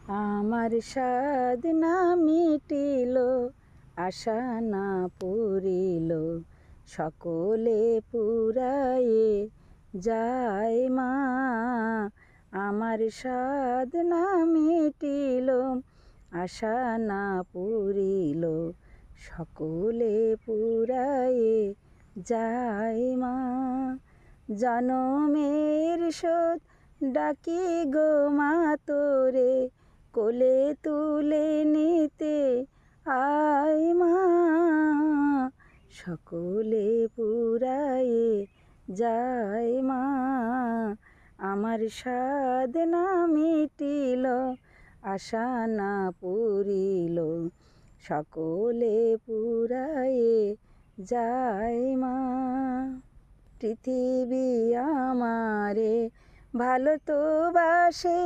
আমার সাধ না মিটিল, আশা না পুরিল, সকলে পুরায়ে যায় মা। আমার সাধ না মিটিল, আশা না পুরিল, সকলে পুরায়ে যায় মা। জনমের শোধ ডাকি গো মা তোরে, কোলে তুলে নিতে আয় মা। সকলে পুরায়ে যায় মা। আমার সাধ না মিটিল, আশা না পুরিল, সকলে পুরায়ে যায় মা। পৃথিবী আমারে ভালো তো বাসে,